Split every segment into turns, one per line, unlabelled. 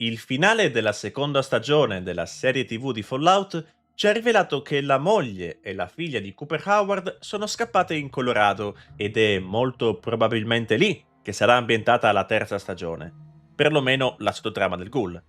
Il finale della seconda stagione della serie TV di Fallout ci ha rivelato che la moglie e la figlia di Cooper Howard sono scappate in Colorado ed è molto probabilmente lì che sarà ambientata la terza stagione, perlomeno la sottotrama del ghoul.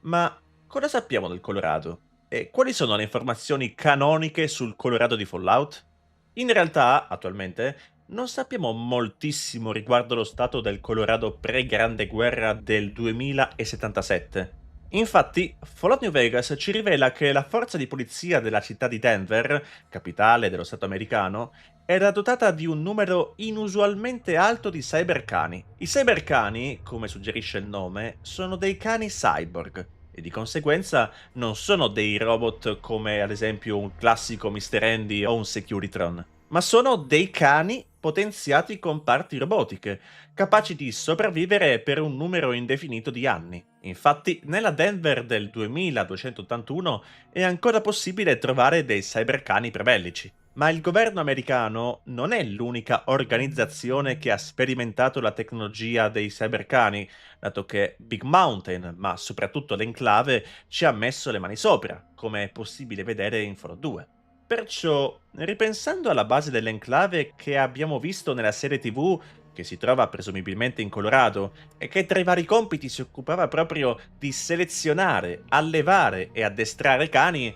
Ma cosa sappiamo del Colorado? E quali sono le informazioni canoniche sul Colorado di Fallout? In realtà, attualmente, non sappiamo moltissimo riguardo lo stato del Colorado pre-Grande Guerra del 2077. Infatti, Fallout New Vegas ci rivela che la forza di polizia della città di Denver, capitale dello stato americano, era dotata di un numero inusualmente alto di cybercani. I cybercani, come suggerisce il nome, sono dei cani cyborg e di conseguenza non sono dei robot come ad esempio un classico Mr. Andy o un Securitron, ma sono dei cani potenziati con parti robotiche, capaci di sopravvivere per un numero indefinito di anni. Infatti, nella Denver del 2281 è ancora possibile trovare dei cybercani prebellici. Ma il governo americano non è l'unica organizzazione che ha sperimentato la tecnologia dei cybercani, dato che Big Mountain, ma soprattutto l'Enclave, ci ha messo le mani sopra, come è possibile vedere in Fallout 2. Perciò, ripensando alla base dell'Enclave che abbiamo visto nella serie TV, che si trova presumibilmente in Colorado, e che tra i vari compiti si occupava proprio di selezionare, allevare e addestrare cani,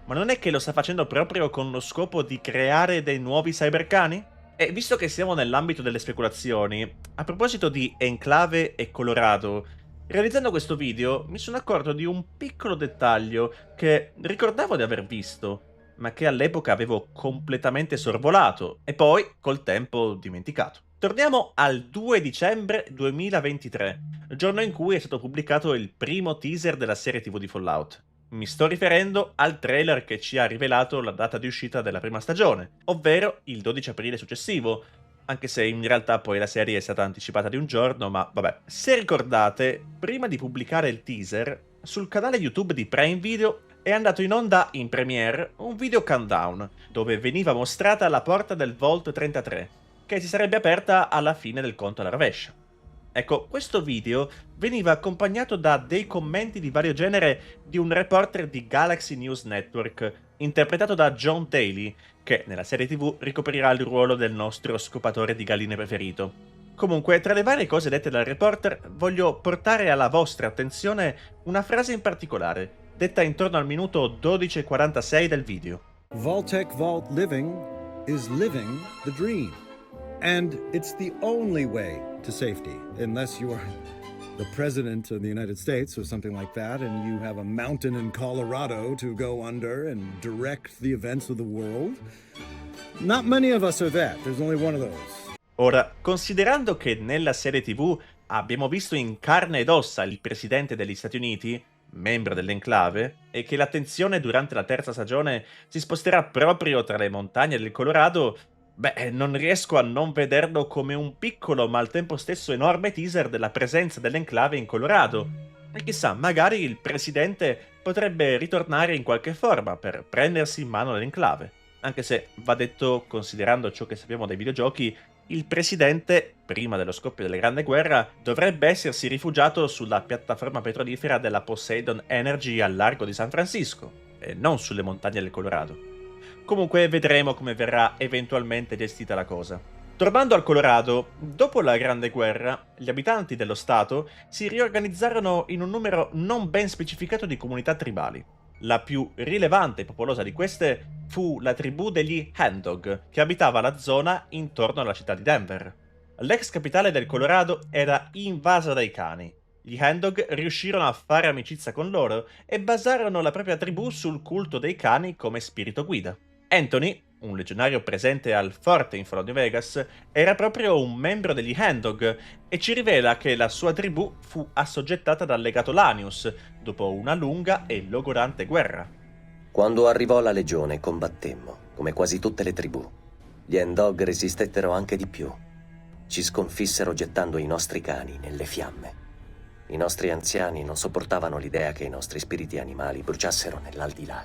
ma non è che lo sta facendo proprio con lo scopo di creare dei nuovi cybercani? E visto che siamo nell'ambito delle speculazioni, a proposito di Enclave e Colorado, realizzando questo video mi sono accorto di un piccolo dettaglio che ricordavo di aver visto, ma che all'epoca avevo completamente sorvolato e poi col tempo dimenticato. Torniamo al 2 dicembre 2023, giorno in cui è stato pubblicato il primo teaser della serie TV di Fallout. Mi sto riferendo al trailer che ci ha rivelato la data di uscita della prima stagione, ovvero il 12 aprile successivo, anche se in realtà poi la serie è stata anticipata di un giorno, ma vabbè. Se ricordate, prima di pubblicare il teaser, sul canale YouTube di Prime Video è andato in onda in premiere un video countdown, dove veniva mostrata la porta del Vault 33, che si sarebbe aperta alla fine del conto alla rovescia. Ecco, questo video veniva accompagnato da dei commenti di vario genere di un reporter di Galaxy News Network, interpretato da John Daly, che nella serie TV ricoprirà il ruolo del nostro scopatore di galline preferito. Comunque, tra le varie cose dette dal reporter, voglio portare alla vostra attenzione una frase in particolare, detta intorno al minuto 12:46 del video.
Vault-Tec Vault living is living the dream. And it's the only way to safety, unless you are the President of the United States or something like that, and you have a mountain in Colorado to go under and direct the events of the world. Not many of us are that. There's only one of those.
Ora, considerando che nella serie TV abbiamo visto in carne ed ossa il presidente degli Stati Uniti, membro dell'Enclave, e che l'attenzione durante la terza stagione si sposterà proprio tra le montagne del Colorado, beh, non riesco a non vederlo come un piccolo ma al tempo stesso enorme teaser della presenza dell'Enclave in Colorado. E chissà, magari il presidente potrebbe ritornare in qualche forma per prendersi in mano l'Enclave. Anche se, va detto, considerando ciò che sappiamo dai videogiochi, il presidente, prima dello scoppio della Grande Guerra, dovrebbe essersi rifugiato sulla piattaforma petrolifera della Poseidon Energy al largo di San Francisco, e non sulle montagne del Colorado. Comunque vedremo come verrà eventualmente gestita la cosa. Tornando al Colorado, dopo la Grande Guerra, gli abitanti dello stato si riorganizzarono in un numero non ben specificato di comunità tribali. La più rilevante e popolosa di queste fu la tribù degli Handog, che abitava la zona intorno alla città di Denver. L'ex capitale del Colorado era invasa dai cani. Gli Handog riuscirono a fare amicizia con loro e basarono la propria tribù sul culto dei cani come spirito guida. Anthony, un legionario presente al forte in Fallout New Vegas, era proprio un membro degli Handog e ci rivela che la sua tribù fu assoggettata dal legato Lanius dopo una lunga e logorante guerra.
Quando arrivò la legione combattemmo, come quasi tutte le tribù. Gli Handog resistettero anche di più. Ci sconfissero gettando i nostri cani nelle fiamme. I nostri anziani non sopportavano l'idea che i nostri spiriti animali bruciassero nell'aldilà.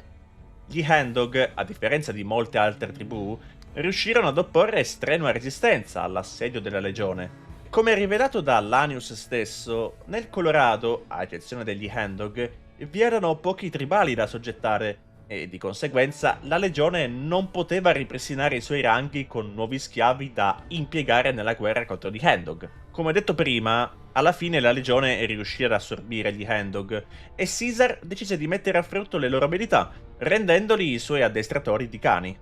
Gli Handog, a differenza di molte altre tribù, riuscirono ad opporre strenua resistenza all'assedio della legione. Come rivelato da Lanius stesso, nel Colorado, a eccezione degli Hand-Dog, vi erano pochi tribali da soggettare e di conseguenza la legione non poteva ripristinare i suoi ranghi con nuovi schiavi da impiegare nella guerra contro gli Hand-Dog. Come detto prima, alla fine la legione riuscì ad assorbire gli Hand-Dog e Caesar decise di mettere a frutto le loro abilità, rendendoli i suoi addestratori di cani.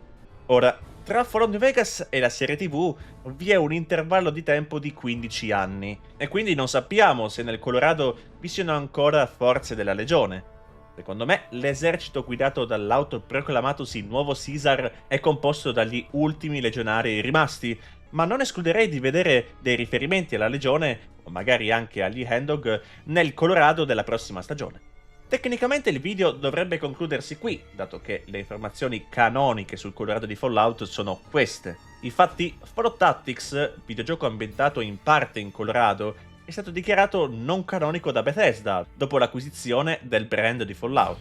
Ora, tra Fallout New Vegas e la serie TV vi è un intervallo di tempo di 15 anni, e quindi non sappiamo se nel Colorado vi siano ancora forze della Legione. Secondo me, l'esercito guidato dall'autoproclamatosi nuovo Caesar è composto dagli ultimi legionari rimasti, ma non escluderei di vedere dei riferimenti alla Legione, o magari anche agli Hand-Dog, nel Colorado della prossima stagione. Tecnicamente il video dovrebbe concludersi qui, dato che le informazioni canoniche sul Colorado di Fallout sono queste. Infatti, Fallout Tactics, videogioco ambientato in parte in Colorado, è stato dichiarato non canonico da Bethesda dopo l'acquisizione del brand di Fallout.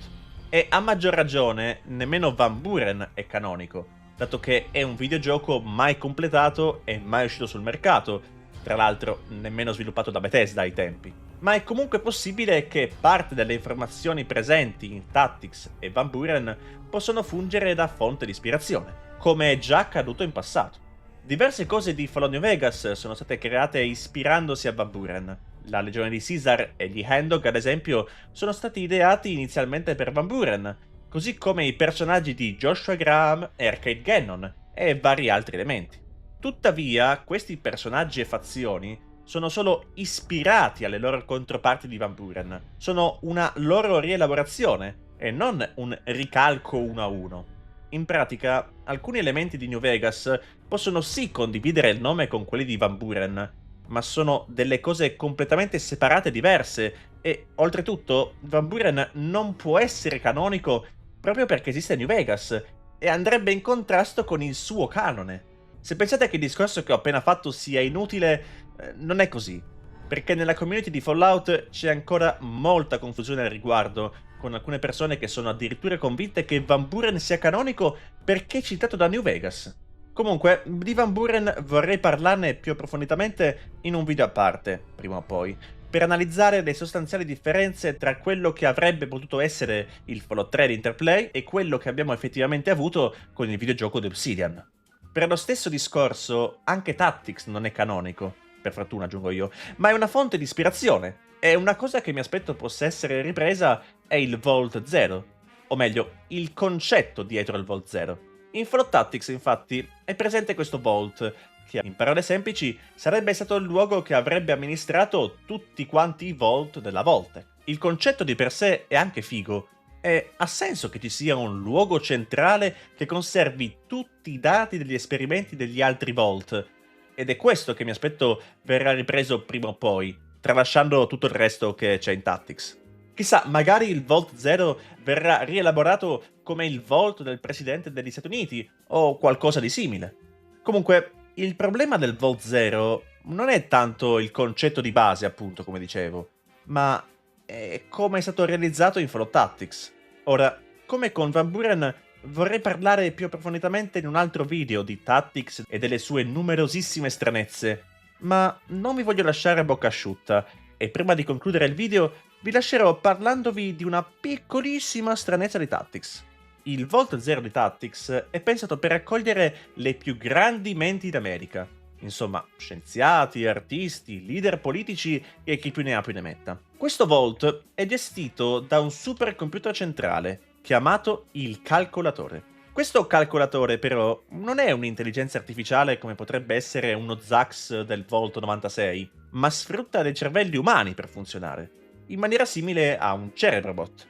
E a maggior ragione, nemmeno Van Buren è canonico, dato che è un videogioco mai completato e mai uscito sul mercato, tra l'altro nemmeno sviluppato da Bethesda ai tempi. Ma è comunque possibile che parte delle informazioni presenti in Tactics e Van Buren possono fungere da fonte di ispirazione, come è già accaduto in passato. Diverse cose di Fallout New Vegas sono state create ispirandosi a Van Buren. La legione di Caesar e gli Hand-Dog, ad esempio, sono stati ideati inizialmente per Van Buren, così come i personaggi di Joshua Graham e Arcade Gannon, e vari altri elementi. Tuttavia, questi personaggi e fazioni sono solo ispirati alle loro controparti di Van Buren, sono una loro rielaborazione e non un ricalco uno a uno. In pratica, alcuni elementi di New Vegas possono sì condividere il nome con quelli di Van Buren, ma sono delle cose completamente separate e diverse, e oltretutto Van Buren non può essere canonico proprio perché esiste New Vegas, e andrebbe in contrasto con il suo canone. Se pensate che il discorso che ho appena fatto sia inutile, non è così, perché nella community di Fallout c'è ancora molta confusione al riguardo, con alcune persone che sono addirittura convinte che Van Buren sia canonico perché citato da New Vegas. Comunque, di Van Buren vorrei parlarne più approfonditamente in un video a parte, prima o poi, per analizzare le sostanziali differenze tra quello che avrebbe potuto essere il Fallout 3 di Interplay e quello che abbiamo effettivamente avuto con il videogioco di Obsidian. Per lo stesso discorso, anche Tactics non è canonico, per fortuna aggiungo io, ma è una fonte di ispirazione, e una cosa che mi aspetto possa essere ripresa è il Vault Zero, o meglio, il concetto dietro il Vault Zero. In Fallout Tactics, infatti, è presente questo Vault, che in parole semplici sarebbe stato il luogo che avrebbe amministrato tutti quanti i Vault della Vault. Il concetto di per sé è anche figo, e ha senso che ci sia un luogo centrale che conservi tutti i dati degli esperimenti degli altri Vault, ed è questo che mi aspetto verrà ripreso prima o poi, tralasciando tutto il resto che c'è in Tactics. Chissà, magari il Vault Zero verrà rielaborato come il Vault del presidente degli Stati Uniti, o qualcosa di simile. Comunque, il problema del Vault Zero non è tanto il concetto di base, appunto, come dicevo, ma è come è stato realizzato in Fallout Tactics. Ora, come con Van Buren, vorrei parlare più approfonditamente in un altro video di Tactics e delle sue numerosissime stranezze, ma non vi voglio lasciare a bocca asciutta, e prima di concludere il video vi lascerò parlandovi di una piccolissima stranezza di Tactics. Il Vault Zero di Tactics è pensato per accogliere le più grandi menti d'America, insomma, scienziati, artisti, leader politici e chi più ne ha più ne metta. Questo Vault è gestito da un supercomputer centrale, chiamato il calcolatore. Questo calcolatore, però, non è un'intelligenza artificiale come potrebbe essere uno Zax del Vault 96, ma sfrutta dei cervelli umani per funzionare, in maniera simile a un Cerebrobot.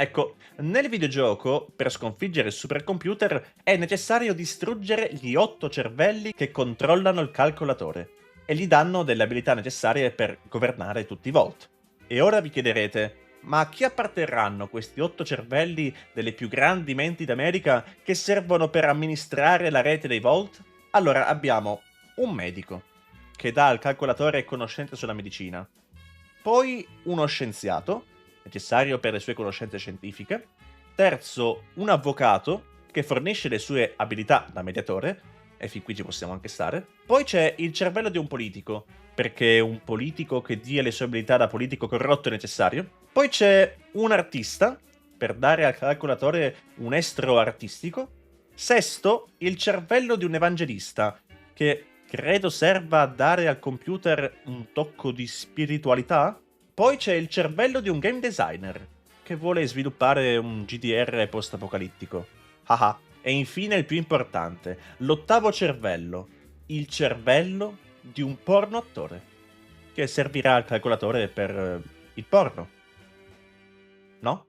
Ecco, nel videogioco, per sconfiggere il supercomputer, è necessario distruggere gli 8 cervelli che controllano il calcolatore, e gli danno delle abilità necessarie per governare tutti i Vault. E ora vi chiederete, ma a chi apparterranno questi 8 cervelli delle più grandi menti d'America che servono per amministrare la rete dei Vault? Allora abbiamo un medico, che dà al calcolatore conoscenze sulla medicina, poi uno scienziato, necessario per le sue conoscenze scientifiche, terzo un avvocato, che fornisce le sue abilità da mediatore, e fin qui ci possiamo anche stare. Poi c'è il cervello di un politico, perché un politico che dia le sue abilità da politico corrotto è necessario. Poi c'è un artista, per dare al calcolatore un estro artistico. Sesto, il cervello di un evangelista, che credo serva a dare al computer un tocco di spiritualità. Poi c'è il cervello di un game designer, che vuole sviluppare un GDR post-apocalittico. Haha. E infine il più importante, l'ottavo cervello, il cervello di un porno attore, che servirà al calcolatore per il porno. No?